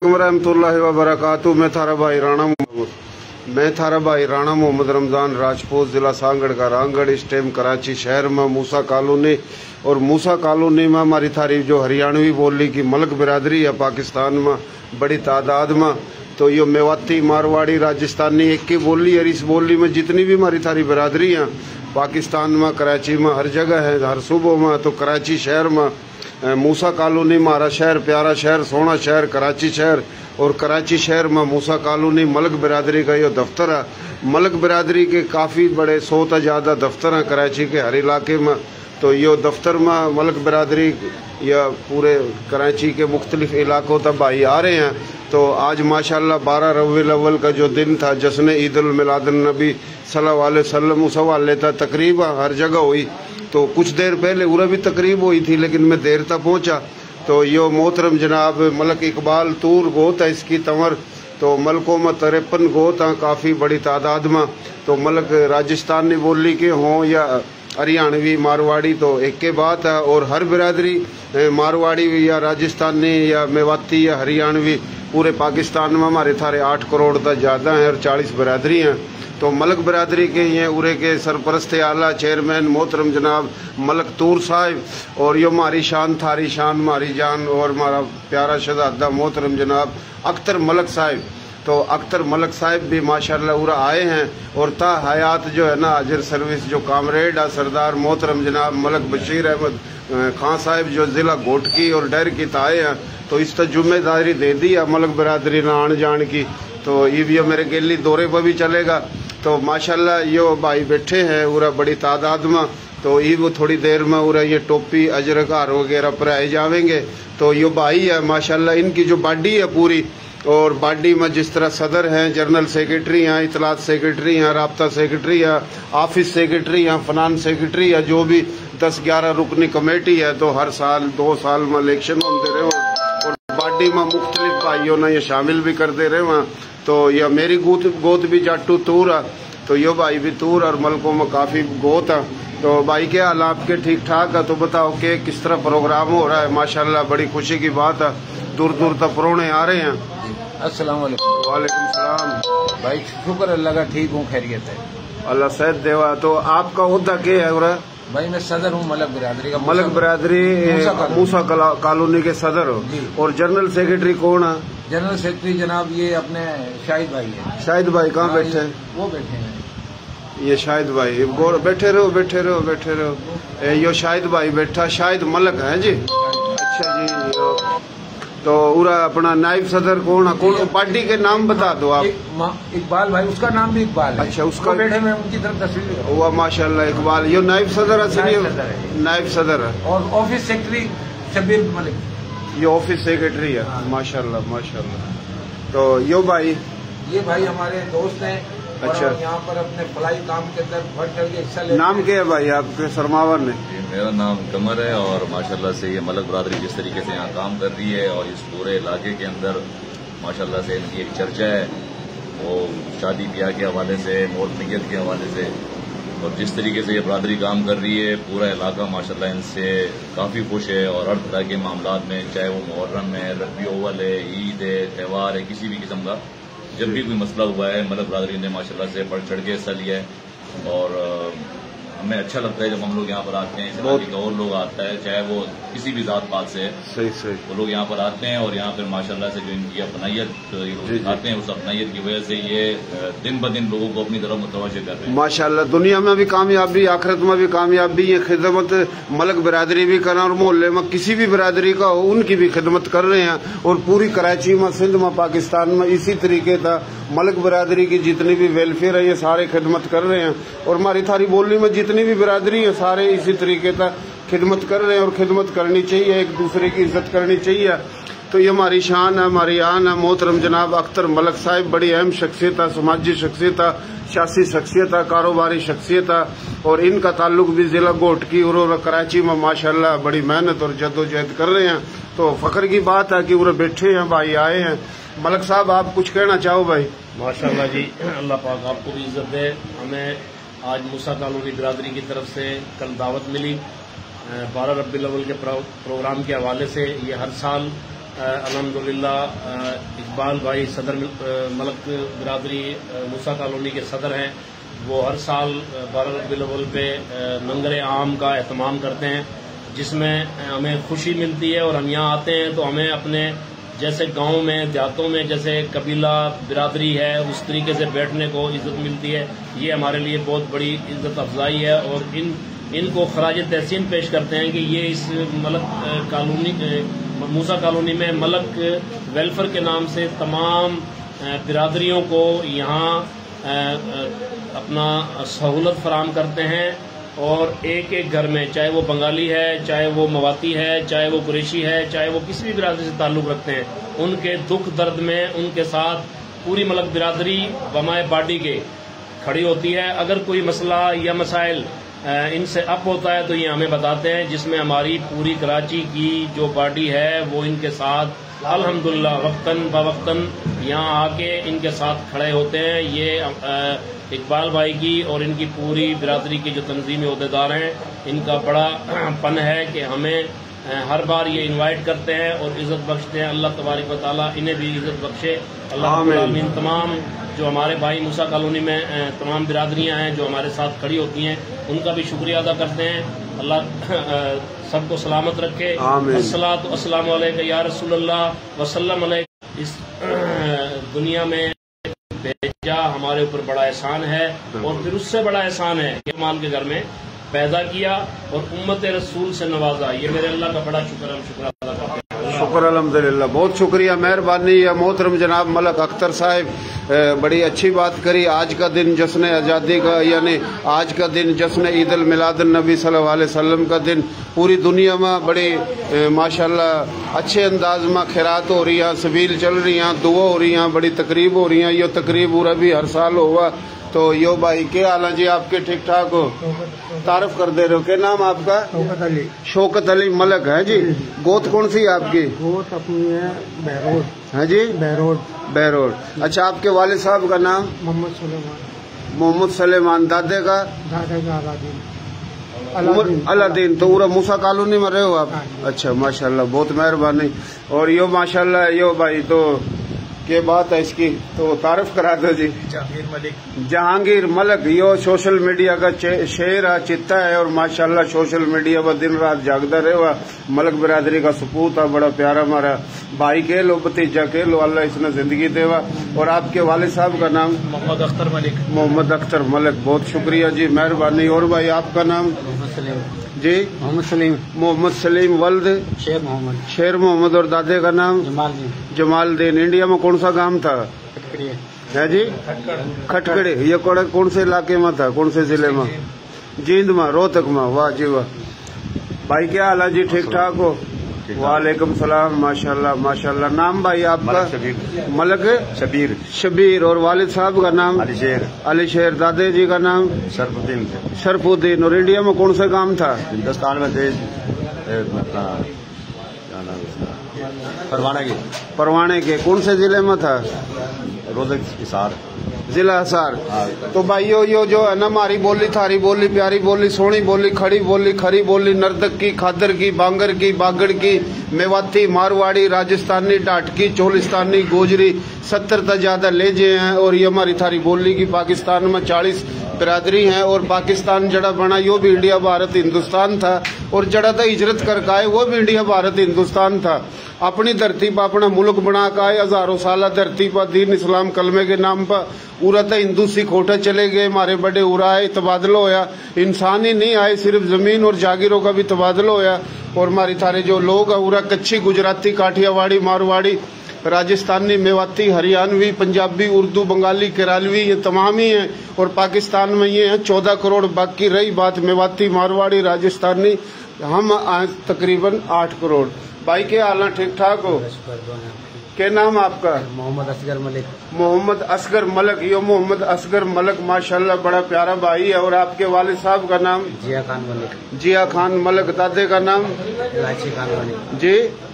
रहमतुल्लाहि व बरकातहू। मैं थारा भाई राणा मोहम्मद रमजान राजपूत, जिला सांगड़ का रांगड़। इस टाइम कराची शहर में मूसा कॉलोनी और मूसा कॉलोनी में हमारी थारी जो हरियाणवी बोली की मलक बिरादरी है पाकिस्तान में बड़ी तादाद में। तो यो मेवाती, मारवाड़ी, राजस्थानी एक की बोली है। इस बोली में जितनी भी हमारी थारी बिरादरी हैं पाकिस्तान में, कराची में, हर जगह है, हर सूबों में। तो कराची शहर में मूसा कॉलोनी हमारा शहर, प्यारा शहर, सोना शहर कराची शहर। और कराची शहर में मूसा कॉलोनी मलक बिरादरी का ये दफ्तर है। मलक बिरादरी के काफ़ी बड़े 100 से ज़्यादा दफ्तर हैं कराची के हर इलाके में। तो यो दफ्तर में मलक बिरादरी या पूरे कराची के मुख्तलिफ इलाकों तक भाई आ रहे हैं। तो आज माशाल्लाह 12 रबीउल अव्वल का जो दिन था, जश्न ईद उल मिलादुन नबी सल्लल्लाहु अलैहि वसल्लम, उस हवाले था तकरीब हर जगह हुई। तो कुछ देर पहले उरा भी तकरीब हुई थी, लेकिन मैं देर तक पहुंचा। तो यो मोहतरम जनाब मलक इकबाल तूर गोत है इसकी तंवर। तो मलकों में 53 गोत हैं, काफ़ी बड़ी तादाद में। तो मलक राजस्थानी बोली के हों या हरियाणवी, मारवाड़ी, तो एक के बात है। और हर बिरादरी मारवाड़ी या राजस्थानी या मेवाती या हरियाणवी पूरे पाकिस्तान में हमारे थारे 8 करोड़ तक ज़्यादा हैं और 40 बिरादरी हैं। तो मलक बिरादरी के ये उरे के सरपरस्त आला चेयरमैन मोहतरम जनाब मलक तूर साहिब, और यो हमारी शान, थारी शान, हमारी जान, और हमारा प्यारा शहजादा मोहतरम जनाब अख्तर मलक साहिब। तो अख्तर मलक साहिब भी माशाल्लाह उरा आए हैं। और ता हयात जो है ना हाजिर सर्विस जो कामरेड है सरदार मोहतरम जनाब मलक बशीर अहमद खान साहिब जो जिला घोटकी और डर की आए हैं। तो इस तक जिम्मेदारी दे दी है मलक बिरादरी ना आन जान की। तो ये भी मेरे गेली दौरे पर भी चलेगा। तो माशाल्लाह यो भाई बैठे हैं उरा बड़ी तादाद में। तो ये वो थोड़ी देर में उरा ये टोपी अजरक हार वगैरह पहनाए जावेंगे। तो यो भाई है माशाल्लाह, इनकी जो बॉडी है पूरी, और बॉडी में जिस तरह सदर हैं, जनरल सेक्रेटरी हैं, इतलात सेक्रेटरी हैं, राब्ता सेक्रेटरी है, ऑफिस सेक्रेटरी हैं, फाइनेंस सेक्रेटरी है, जो भी 10-11 रुकनी कमेटी है। तो हर साल 2 साल में इलेक्शन होते रहे और बॉडी में मुख्तलिफ भाइयों ने ये शामिल भी करते रहे वहाँ। तो यह मेरी गोत भी जाटू तूर है। तो यो भाई भी तूर और मलकों में काफ़ी गोत है। तो भाई के हाल आपके ठीक ठाक है? तो बताओ कि किस तरह प्रोग्राम हो रहा है? माशाल्लाह बड़ी खुशी की बात है, दूर दूर तक प्रोने आ रहे हैं। अस्सलाम वालेकुम। वालेकुम सलाम। भाई शुक्र अल्लाह का, ठीक हूँ, खैरियत है, अल्लाह सेहत देवा। तो आपका उहदा क्या है उरा? भाई मैं सदर हूँ मलक बिरादरी का। मलक बिरादरी मूसा कॉलोनी के सदर हो। और जनरल सेक्रेटरी कौन है? जनरल सेक्रेटरी जनाब ये अपने शाहिद भाई है। शाहिद भाई कहाँ बैठे हैं? वो बैठे हैं, ये शाहिद भाई बैठे रहो बैठे रहो बैठे रहो। यो शाहिद भाई बैठा, शाहिद मलक है जी। अच्छा जी। तो उरा अपना नायब सदर कौन है? कौन पार्टी के नाम बता दो आप। इकबाल भाई, उसका नाम भी इकबाल है। अच्छा, उसका बैठे में उनकी तरफ तस्वीर हुआ माशाल्लाह इकबाल। यो नायब सदर है, नायब सदर है। और ऑफिस सेक्रेटरी शबीर मलिक, ये ऑफिस सेक्रेटरी है। माशाल्लाह माशाल्लाह। तो यो भाई, ये भाई हमारे दोस्त हैं। अच्छा, यहाँ पर अपने फलाई काम के अंदर बढ़ चढ़ के हिस्सा ले। नाम क्या है भाई आपके सरमावर ने? मेरा नाम कमर है और माशाल्लाह से ये मलक बिरादरी जिस तरीके से यहाँ काम कर रही है और इस पूरे इलाके के अंदर माशाल्लाह से इनकी एक चर्चा है, वो शादी ब्याह के हवाले से, मौत नियत के हवाले से, और जिस तरीके से ये बिरादरी काम कर रही है पूरा इलाका माशाल्लाह इनसे काफ़ी खुश है। और हर तरह के मामला में, चाहे वो मुहर्रम है, रबी अव्वल है, ईद है, त्यौहार है, किसी भी किस्म का जब भी कोई मसला हुआ है मलक बिरादरी ने माशाल्लाह से बढ़ चढ़ के हिस्सा लिया है। और हमें अच्छा लगता है जब हम लोग यहाँ पर आते हैं, इस इलाके का और लोग आता है, चाहे वो किसी भी जात पात से है, सही सही, वो लोग यहाँ पर आते हैं। और यहाँ पर माशाल्लाह से जो इनकी अपनायत दिखाते हैं, उस अपनायत की वजह से ये दिन ब दिन लोगों को अपनी तरफ मुतवज्जह कर रहे हैं। माशाल्लाह दुनिया में भी कामयाबी, आखिरत में भी कामयाबी, ये खिदमत मलक बिरादरी भी कर, और मोहल्ले में किसी भी बिरादरी का हो उनकी भी खिदमत कर रहे हैं। और पूरी कराची में, सिंध में, पाकिस्तान में इसी तरीके था मलक बिरादरी की जितनी भी वेलफेयर है ये सारे खिदमत कर रहे हैं। और हमारी थारी बोली में जितनी भी बिरादरी है सारे इसी तरीके का खिदमत कर रहे हैं। और खिदमत करनी चाहिए, एक दूसरे की इज्जत करनी चाहिए। तो ये हमारी शान है, हमारी आन है। मोहतरम जनाब अख्तर मलक साहिब बड़ी अहम शख्सियत है, समाजी शख्सियत है, सियासी शख्सियत है, कारोबारी शख्सियत है। और इनका ताल्लुक भी जिला घोटकी और कराची में माशाल्लाह बड़ी मेहनत और जद्दोजहद कर रहे हैं। तो फख्र की बात है कि वो बैठे हैं, भाई आए हैं। मलक साहब आप कुछ कहना चाहो भाई? माशाल्लाह जी, अल्लाह पाक आपको भी इज्जत दे। हमें आज मूसा कॉलोनी बिरादरी की तरफ से कल दावत मिली 12 रबीउल अव्वल के प्रोग्राम के हवाले से। ये हर साल अल्हम्दुलिल्लाह इकबाल भाई सदर मलक बिरादरी मूसा कॉलोनी के सदर हैं। वो हर साल 12 रबीउल अव्वल पे लंगर आम का एहतमाम करते हैं, जिसमें हमें खुशी मिलती है। और हम यहाँ आते हैं तो हमें अपने जैसे गांव में देहातों में जैसे कबीला बिरादरी है उस तरीके से बैठने को इज्जत मिलती है। ये हमारे लिए बहुत बड़ी इज्जत अफजाई है और इनको खराज तहसीन पेश करते हैं कि ये इस मलक कॉलोनी मूसा कॉलोनी में मलक वेलफेयर के नाम से तमाम बिरादरियों को यहाँ अपना सहूलत फराम करते हैं। और एक एक घर में, चाहे वो बंगाली है, चाहे वो मवाती है, चाहे वो कुरैशी है, चाहे वो किसी भी बिरादरी से ताल्लुक रखते हैं, उनके दुख दर्द में उनके साथ पूरी मलक बिरादरी बमाए बाडी के खड़ी होती है। अगर कोई मसला या मसाइल इनसे अप होता है तो ये हमें बताते हैं, जिसमें हमारी पूरी कराची की जो बाडी है वो इनके साथ अल्हम्दुलिल्लाह वक्तन बवक्तन यहाँ आके इनके साथ खड़े होते हैं। ये इकबाल भाई की और इनकी पूरी बिरादरी की जो तंजीमी ओहदेदार हैं, इनका बड़ा पन है कि हमें हर बार ये इनवाइट करते हैं और इज्जत बख्शते हैं। अल्लाह तबारक व तआला इन्हें भी इज्जत बख्शे। अल्लाह आमीन। तमाम जो हमारे भाई मूसा कॉलोनी में तमाम बिरादरियां हैं जो हमारे साथ खड़ी होती हैं, उनका भी शुक्रिया अदा करते हैं। अल्लाह सबको सलामत रखे। अस्सलातु अस्सलामु अलैका या रसूलल्लाह वसल्लम अलैका। इस दुनिया में भेजा हमारे ऊपर बड़ा एहसान है और फिर उससे बड़ा एहसान है कि मान के घर में पैदा किया और उम्मत रसूल से नवाजा। ये मेरे अल्लाह का बड़ा शुक्र, हम शुक्र अदा करते हैं। शुक्र अल्हम्दुलिल्लाह, बहुत शुक्रिया, मेहरबानी। या मोहतरम जनाब मलक अख्तर साहब बड़ी अच्छी बात करी। आज का दिन जश्न आज़ादी का, यानी आज का दिन जश्न ईद अल मिलाद नबी सल्लल्लाहु अलैहि वसल्लम का दिन पूरी दुनिया में बड़ी माशाल्लाह अच्छे अंदाज में खैरात हो रही है, सबील चल रही हैं, दुआ हो रही हैं, बड़ी तकरीब हो रही हैं। ये तकरीब पूरा भी हर साल हुआ। तो यो भाई क्या हाल है जी आपके? ठीक ठाक हो? तारीफ कर दे रहे हो। क्या नाम आपका? शौकत अली। शौकत अली मलक है जी। गोत कौन सी है आपकी? गोत अपनी है बहरोड। है जी, बहरोड। बहरोड। अच्छा, आपके वालिद साहब का नाम? मोहम्मद सुलेमान। मोहम्मद सुलेमान। दादे का? दादा का अलादीन। अलादीन। तो पूरा मूसा कॉलोनी में रहे हो आप? अच्छा, माशाल्लाह, बहुत मेहरबानी। और यो माशाल्लाह यो भाई तो क्या बात है इसकी, तो तारीफ करा दो जी। जहांगीर मलक, यो सोशल मीडिया का शेर है, चित्ता है और माशाल्लाह सोशल मीडिया पर दिन रात जागता रहे। मलक बिरादरी का सपूत है, बड़ा प्यारा हमारा भाई के लो, भतीजा के लो, अल्लाह इसने जिंदगी देवा। और आपके वालिद साहब का नाम? मोहम्मद अख्तर मलिक। मोहम्मद अख्तर मलक, बहुत शुक्रिया जी, मेहरबानी। और भाई आपका नाम? जी, मोहम्मद सलीम। मोहम्मद सलीम वल्द शेर मोहम्मद। शेर मोहम्मद। और दादे का नाम? जमालदीन। इंडिया में कौन सा गांव था? है जी, खटकड़े। ये कौन से इलाके में था, कौन से जिले में? जींद में, रोहतक में। वाह जी वाह। भाई क्या हाल है जी? ठीक ठाक हो? वालेकुम सलाम। माशाल्लाह माशाल्लाह। नाम भाई आपका? मलक शबीर। शबीर। और वालिद साहब का नाम? अलीशेर। अलीशेर। दादे जी का नाम? शरफुद्दीन। शरफुद्दीन। और इंडिया में कौन सा काम था? हिंदुस्तान में थे परवाने के। कौन से जिले में था? रोज़क हिसार, जिला हिसार। तो भाइयों यो जो है ना, हमारी बोली, थारी बोली, प्यारी बोली, सोनी बोली, खड़ी बोली, खरी बोली, नर्तक की, खादर की, बांगर की, बागड़ की, मेवाती, मारवाड़ी, राजस्थानी, डाटकी, चोलिस्तानी, गोजरी, 70 तक ज्यादा लेजे हैं। और ये हमारी थारी बोली की पाकिस्तान में 40 बिरादरी हैं। और पाकिस्तान जड़ा बना यो भी इंडिया भारत हिंदुस्तान था, और जड़ा था हिजरत करके आए वो भी इंडिया भारत हिंदुस्तान था। अपनी धरती पर अपना मुल्क बना के आए, हजारों साल धरती पर दीन इस्लाम कलमे के नाम पर पूरा था हिंदू सिख होटे चले गए, हमारे बड़े उरा आए, तबादला होया। इंसान ही नहीं आए, सिर्फ जमीन और जागीरों का भी तबादला होया। और हमारी थारे जो लोग है उरा कच्ची, गुजराती, काठियावाड़ी, मारवाड़ी, राजस्थानी, मेवाती, हरियाणवी, पंजाबी, उर्दू, बंगाली, केरलवी, ये तमाम ही हैं। और पाकिस्तान में ये हैं 14 करोड़। बाकी रही बात मेवाती, मारवाड़ी, राजस्थानी, हम आज तकरीबन 8 करोड़। भाई के हाल ठीक ठाक हो? क्या नाम आपका? मोहम्मद असगर मलिक। मोहम्मद असगर मलक। यो मोहम्मद असगर मलक माशाल्लाह बड़ा प्यारा भाई है। और आपके वालिद साहब का नाम? जिया खान मलिक। जिया खान मलक। दादे का नाम? इलायची खान मलिक। जी,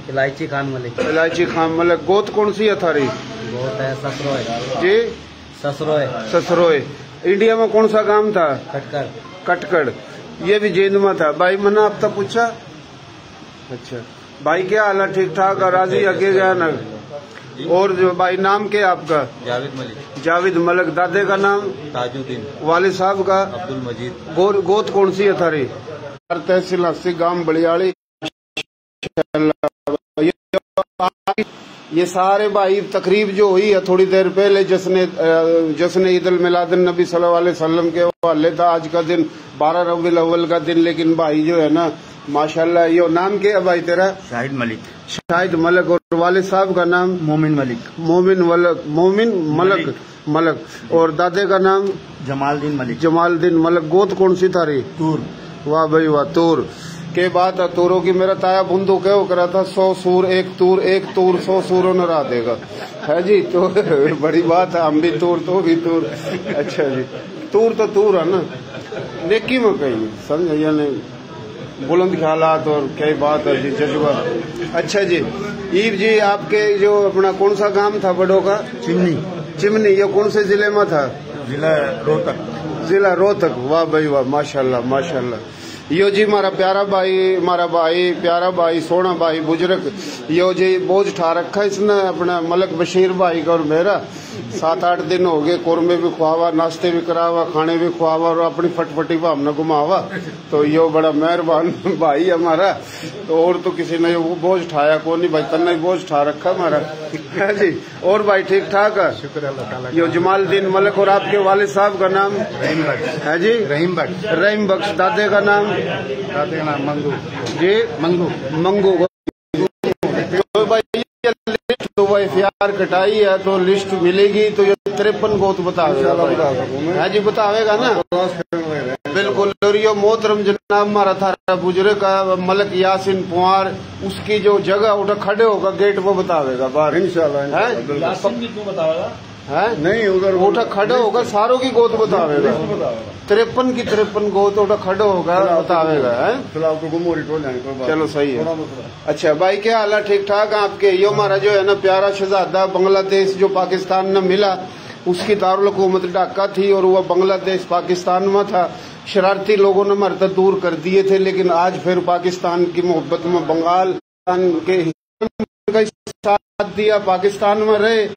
इलायची खान मलिक। इलायची खान मलक। गोत कौन सी है थारी? गोत है ससरोय। जी, ससरोय। ससरोय। इंडिया में कौन सा गांव था? कटकर। कटकड़। ये भी जींद में था। भाई मैंने अब तक पूछा? अच्छा, भाई क्या हाल है? ठीक ठाक? राजी अके गया ना? और जो भाई नाम क्या आपका? जावेद मलिक। जावेद मलिक। दादे का नाम? ताजुद्दीन। वालिद साहब का? अब्दुल मजीद। गोत कौन सी है थारी? तहसील हस्सी गांव बलियाड़ी। ये सारे भाई तकरीब जो हुई है थोड़ी देर पहले जश्न ईद उल मिलादुन नबी सल्लल्लाहु अलैहि वसल्लम के हवाले था। आज का दिन 12 रबीउल अव्वल का दिन, लेकिन भाई जो है ना माशाल्लाह। ये नाम क्या है भाई तेरा? शाहिद मलिक। शाहिद मलिक। और वालिद साहब का नाम? मोमिन मलिक। मोमिन मलिक। और दादे का नाम? जमालदीन मलिक। जमालदीन मलिक। गोत कौन सी थारी? तूर। वाह भाई वाह। तूर के बात है। तूरों की मेरा ताया बुंदू क्या वो करा था, 100 सूर एक तूर 100 सूरों ने रहा देगा है जी। तो बड़ी बात है, हम भी तूर तो भी तूर। अच्छा जी, तूर तो तूर है ना, नेकी में कहीं समझ यानी बुलंद ख्यालात और क्या बात है जी, जज्बा। अच्छा जी, ईब जी आपके जो अपना कौन सा गांव था बड़ों का? चिमनी। ये कौन से जिले में था? जिला रोहतक। जिला रोहतक। वाह भाई वाह, माशाल्लाह माशाल्लाह। यो जी मारा भाई प्यारा भाई सोना भाई बुजुर्ग, यो जी बोझ ठा रखा इसने अपना मलिक बशीर भाई का और मेरा। 7-8 दिन हो गए, कोरमे भी खुआवा, नाश्ते भी करावा, खाने भी खुआवा और अपनी फटफटी पर हमने घुमावा। तो यो बड़ा मेहरबान भाई हमारा। तो और तो किसी ने वो बोझ ठाया को नहीं भाई, तन्ने बोझ ठा रखा हमारा है जी। और भाई ठीक ठाक है? शुक्र अल्लाह ताला। यो जमालदीन मलिक। और आपके वालिद साहब का नाम? रहीम बख्श। है जी? रहीम बख्श। दादे का नाम? दादे का नाम मंगू जी? मंगू। तो भाई लिस्ट तो भाई FIR कटाई है तो लिस्ट मिलेगी तो ये 53 गोत बतावेगा है जी, बतावेगा ना बिल्कुल। और ये मोहतरम जनाब हमारा था बुजुर्ग का मलिक यासिन पुआर, उसकी जो जगह उठा खड़े होगा गेट वो बतावेगा बाहर इंशाल्लाह है नहीं, उधर उठा खड़े होगा सारों की गोत बतावेगा। 53 की 53 गोत उठा खड़े होगा बतावेगा है। फिलहाल तो चलो सही है। अच्छा भाई क्या हाल है? ठीक ठाक है आपके? यो हमारा जो है ना प्यारा शहजादा बांग्लादेश जो पाकिस्तान में मिला, उसकी दारुल हुकूमत ढाका थी और वह बांग्लादेश पाकिस्तान में था। शरारती लोगों ने मरता दूर कर दिए थे, लेकिन आज फिर पाकिस्तान की मोहब्बत में बंगाल के साथ दिया, पाकिस्तान में रहे।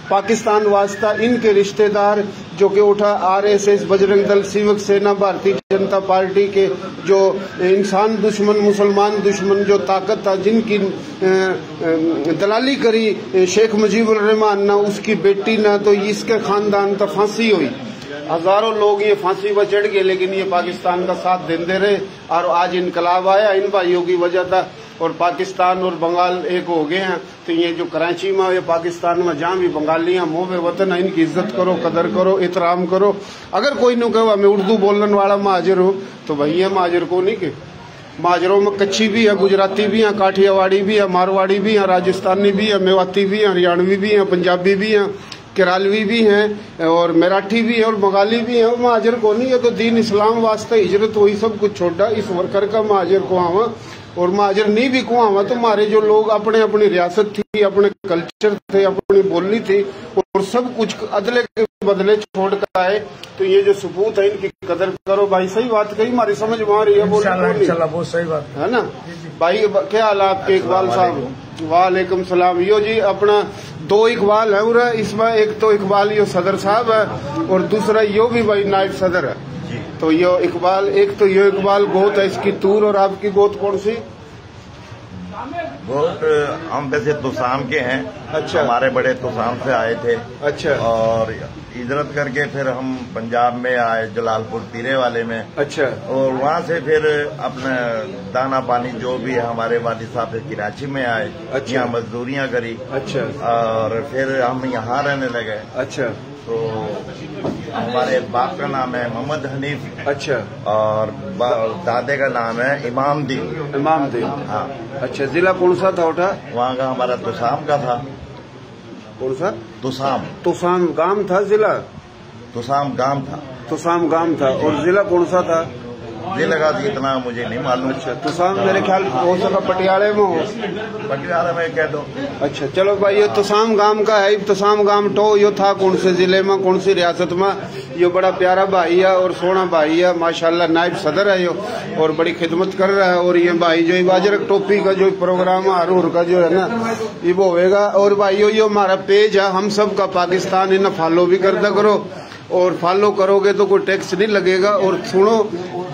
पाकिस्तान वास्ता इनके रिश्तेदार जो कि उठा RSS, बजरंग दल, सिविक सेना, भारतीय जनता पार्टी के जो इंसान दुश्मन, मुसलमान दुश्मन जो ताकत था, जिनकी दलाली करी शेख मुजीबुर रहमान ना, उसकी बेटी ना, तो इसके खानदान तक फांसी हुई। हजारों लोग ये फांसी पर चढ़ गए, लेकिन ये पाकिस्तान का साथ देते रहे और आज इनकलाब आया इन भाइयों की वजह था और पाकिस्तान और बंगाल एक हो गए हैं। तो ये जो कराची में या पाकिस्तान में जहाँ भी बंगालियां मोह वतन है, इनकी इज्जत करो, कदर करो, एहतराम करो। अगर कोई न कहो मैं उर्दू बोलने वाला महाजर हूँ तो भैया महाजर को नहीं के महाजरों में कच्ची भी है, गुजराती भी है, काठियावाड़ी भी है, मारवाड़ी भी है, राजस्थानी भी है, मेवाती भी है, हरियाणवी भी है, पंजाबी भी है, केरलवी भी हैं और मराठी भी है और बंगाली भी है। और महाजर को नहीं है तो दीन इस्लाम वास्ते हिजरत हुई, सब कुछ छोड़ा इस वर्कर का महाजर को आवा। और महाजर नहीं भी को आवा तो हमारे जो लोग अपने अपनी रियासत थी, अपने कल्चर थे, अपनी बोली थी और सब कुछ अदले के बदले छोड़ कर आए। तो ये जो सबूत है इनकी कदर करो भाई। सही बात कही, हमारी समझ में आ रही है? बहुत सही बात है ना भाई। क्या हाल आपके इकबाल साहब? वालेकुम सलाम। यो जी अपना 2 इकबाल है उरा, इसमें एक तो इकबाल यो सदर साहब है और दूसरा यो भी भाई नायब सदर है। तो यो इकबाल, एक तो यो इकबाल गोत है इसकी तूर, और आपकी गोत कौन सी? गोत हम वैसे तुसाम के हैं। अच्छा। हमारे बड़े तुसाम से आए थे। अच्छा। और हिजरत करके फिर हम पंजाब में आए, जलालपुर पीरे वाले में। अच्छा। और वहाँ से फिर अपने दाना पानी जो भी है हमारे वालिद साहब फिर कराची में आए। अच्छा। यहाँ मजदूरियाँ करी। अच्छा। और फिर हम यहाँ रहने लगे। अच्छा। तो हमारे बाप का नाम है मोहम्मद हनीफ। अच्छा। और दादे का नाम है इमाम दीन। हाँ। अच्छा। जिला कौन सा था उठा? वहाँ का हमारा तुसाम का था। कौन सा? तुसाम गांव था, जिला तुसाम गांव था। तुसाम गांव था। और जिला कौन सा था? मुझे लगा कि इतना मुझे नहीं मालूम। अच्छा तुसाम मेरे ख्याल हो सका पटियाले में हो, पटियाला में कह दो। अच्छा चलो भाई, ये तुसाम गांव का है। तुसाम गांव तो यो था कौन से जिले में, कौन सी रियासत में? यो बड़ा प्यारा भाई है और सोना भाई है माशाल्लाह, नायब सदर है यो और बड़ी खिदमत कर रहा है। और ये भाई जो अजरक टोपी का जो प्रोग्राम है हरूर का जो है ना ये वो होएगा। और भाई यो हमारा पेज है हम सब का पाकिस्तान, इन्हें फॉलो भी करता करो और फॉलो करोगे तो कोई टैक्स नहीं लगेगा। और सुनो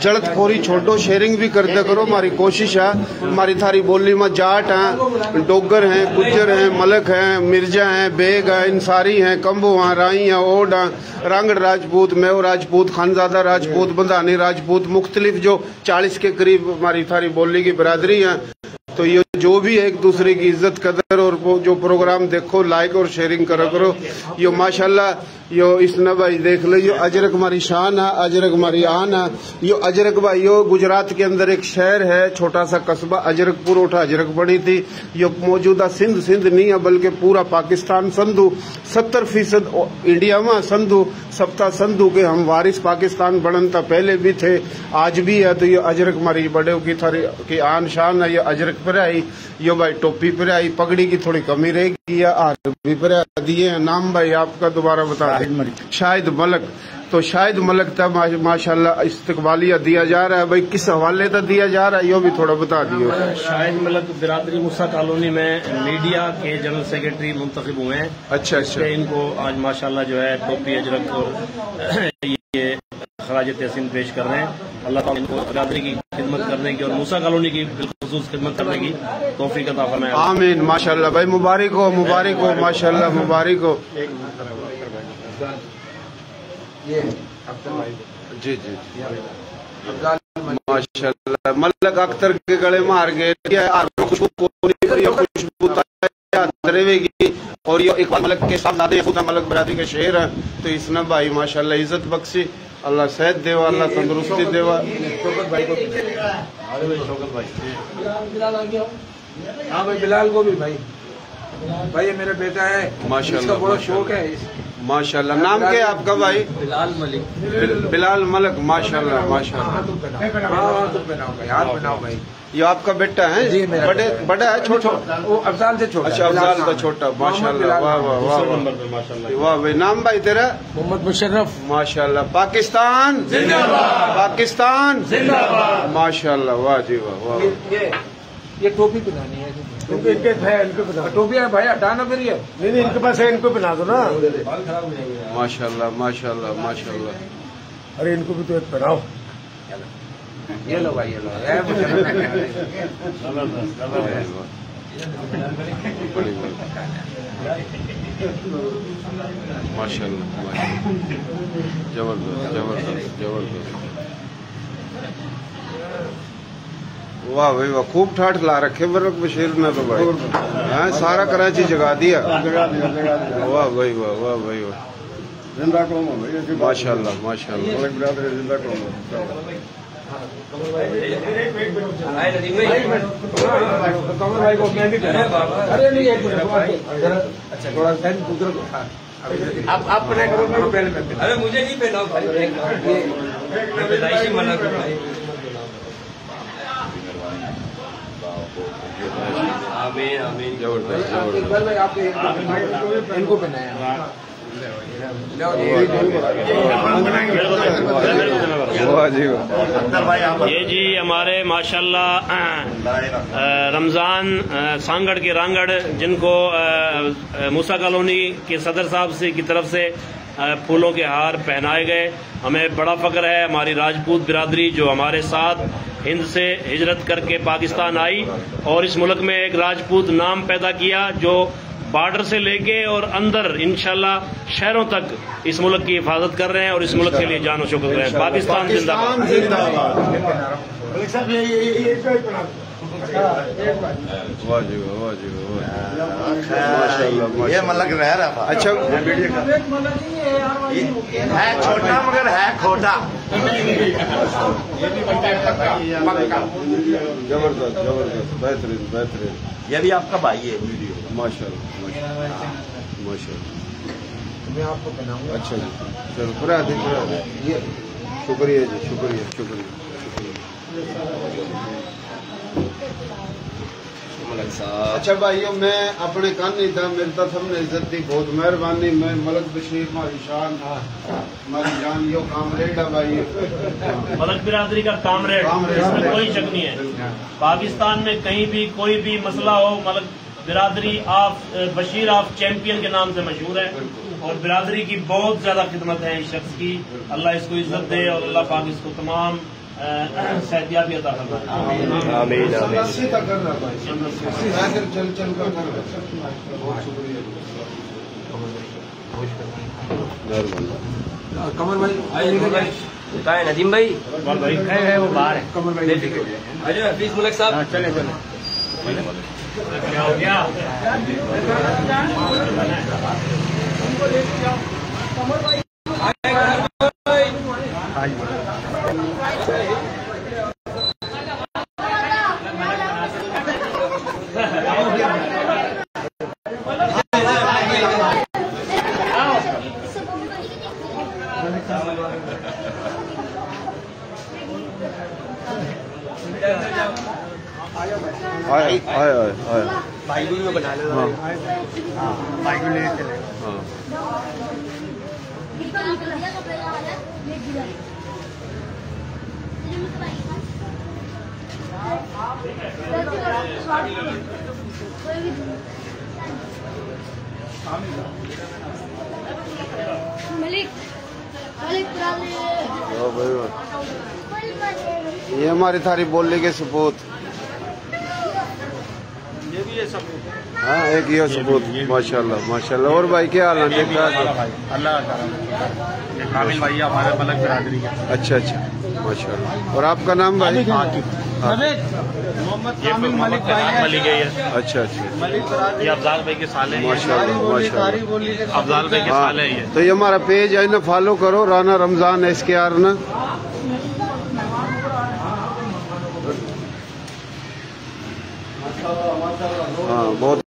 जड़तखोरी छोड़ो, शेयरिंग भी करते करो। हमारी कोशिश है, हमारी थारी बोली में जाट हैं, डोगर हैं, गुज्जर हैं, मलक हैं, मिर्जा हैं, बेग हैं, इंसारी हैं, कंबो हैं, राई हैं, ओड हैं, रांगड़ राजपूत, मेव राजपूत, खानजादा राजपूत, बंधानी राजपूत, मुख्तलिफ जो 40 के करीब हमारी थारी बोली की बिरादरी है। तो ये जो भी एक दूसरे की इज्जत कदर और वो जो प्रोग्राम देखो लाइक और शेयरिंग करा करो। यो माशाल्लाह यो इसने भाई देख लो, यो अजरक हमारी शान है, अजरक हमारी आन है। यो अजरक भाई यो गुजरात के अंदर एक शहर है, छोटा सा कस्बा अजरकपुर, उठा अजरक बनी थी। यो मौजूदा सिंध नहीं है बल्कि पूरा पाकिस्तान संधु, 70% इंडिया में संधु, सप्ताह संधु के हम वारिस पाकिस्तान बनता पहले भी थे आज भी है। तो ये अजरक हमारी बड़े की थारी की आन शान है। ये अजरक पर आई, यो भाई टोपी पर आई, पगड़ी की थोड़ी कमी रहेगी या हाथ भी पर दिए। नाम भाई आपका दोबारा बता दें। शाहिद मलक। तो शाहिद मलक तब माशाल्लाह इस्तकबालिया दिया जा रहा है भाई, किस हवाले तक दिया जा रहा है यो भी थोड़ा बता दियो। शाहिद मलक बिरादरी मूसा कॉलोनी में मीडिया के जनरल सेक्रेटरी मुंतखब हुए हैं। अच्छा अच्छा। इनको आज माशाल्लाह जो है टोपी अजरक और ये खराज तहसीन पेश कर रहे हैं। अल्लाह ताला इनको बिरादरी की खिदमत करने की और मूसा कॉलोनी की बिलखुसूस खिदमत करने की तौफीक अता फरमाए। आमीन माशाल्लाह भाई, मुबारक हो माशाल्लाह, मुबारक हो। ये जी जी माशाल्लाह। मलक अख्तर के गले में हार गए खुशबू और ये इकबाल मलक के साहबजादे मलक बरादरी के शेर हैं। तो इसने भाई माशाल्लाह इज्जत बख्शी, अल्लाह सेहत देवा, अल्लाह तंदुरुस्ती देवा। हाँ भाई बिलाल को भी भाई ये मेरा बेटा है माशाल्लाह, बड़ा शौक है माशाल्लाह। नाम क्या है आपका भाई? बिलाल मलिक। बिलाल मलक माशाल्लाह माशाल्लाह। यार बनाओ भाई। ये आपका बेटा है? जी मेरा बड़ा है छोटा? वो अफजाल से छोटा। अच्छा अफजाल का छोटा माशाल्लाह। वाह वाह वाह वाह भाई। नाम भाई तेरा? मोहम्मद मुशर्रफ। माशाल्लाह। पाकिस्तान जिंदाबाद, पाकिस्तान जिंदाबाद माशाल्लाह। वाह जी वाह वाह। ये टोपी पहनानी है टोपी है भाई, हटाना फिर ये नहीं इनके पास है, इनको पहना दो ना। माशाल्लाह माशाल्लाह माशाल्लाह। अरे इनको भी तो एक पहनाओ। ये लो भाई, ये लो माशाल्लाह जबरदस्त जबरदस्त जबरदस्त। वाह भाई वाह, खूब ठाठ ला रखे बरक बशीर ने तो भाई। हाँ सारा कराची जगा दिया। वाह भाई वाह, वाह भाई वाह, जिंदा कौम हो भाई, माशाल्लाह माशाल्लाह। मलक बिरादरी जिंदा कौम हो। कमर भाई को मैं भी अरे नहीं एक मिनट अच्छा थोड़ा टाइम गुजर आप पहना करो मैं पहले। अरे मुझे नहीं पहनाओ भाई, ये पैदाइशी मना करो भाई। आमीन आमीन। जबरदस्त जबरदस्त। भाई आप इनको पहनाया। वाह जी वाह। ये जी हमारे माशाल्लाह रमजान सांगड़ के रांगड़, जिनको मूसा कॉलोनी के सदर साहब से की तरफ से फूलों के हार पहनाए गए। हमें बड़ा फख्र है, हमारी राजपूत बिरादरी जो हमारे साथ हिंद से हिजरत करके पाकिस्तान आई और इस मुल्क में एक राजपूत नाम पैदा किया जो बॉर्डर से लेके और अंदर इंशाल्लाह शहरों तक इस मुल्क की हिफाजत कर रहे हैं और इस मुल्क के लिए जानो शुक्र कर रहे हैं। पाकिस्तान जिंदाबाद। वाह जी वाह जी वाह। ये मलक रह रहा था। अच्छा है छोटा मगर है खोटा। जबरदस्त जबरदस्त, बेहतरीन बेहतरीन। ये भी आपका भाई है वीडियो। माशाल्लाह माशाल्लाह। मैं आपको पहनाऊंगा। अच्छा जी चलो पूरा दे। शुक्रिया जी, शुक्रिया शुक्रिया। अच्छा भाइयों, मैं अपने कान नहीं था, मेरे तो सबने इज्जत दी, बहुत मेहरबानी। मैं मलक बशीर मारी शान, हमारी जान यो कामरेड है भाई। मलक बिरादरी का कामरेड, इसमें कोई शक नहीं है। पाकिस्तान में कहीं भी कोई भी मसला हो, मलक बिरादरी ऑफ बशीर ऑफ चैंपियन के नाम से मशहूर है और बिरादरी की बहुत ज्यादा खिदमत है इस शख्स की। अल्लाह इसको इज्जत दे और अल्लाह पाक इसको तमाम सेहतियाबी अता फरमाए। आमीन। सन्नसी का कर रहा भाई, सन्नसी चल चल का कर रहा। बहुत शुक्रिया। कमर भाई कहाँ है नदीम भाई? है वो बाहर है। कमर भाई अरे हफीज मलिक साहब, चले चले। क्या हो गया? आया भाई भी बना ले। भाई को ले चले। ये हमारी थारी बोलने के सबूत। ये भी है सबूत। हाँ, एक ये सबूत। माशाल्लाह माशाल्लाह। और भाई क्या हाल है? अल्लाह ये कामिल भाई हमारे मलक बिरादरी के। अच्छा अच्छा, माशाल्लाह। और आपका नाम भाई? मोहम्मद कामिल मलिक भाई है। अच्छा अच्छा, ये अफजाल भाई के साले हैं। माशाल्लाह माशाल्लाह। अफजाल भाई के साले हैं ये। तो ये हमारा पेज है ना, फॉलो करो, राना रमजान SKR ना। हाँ, बहुत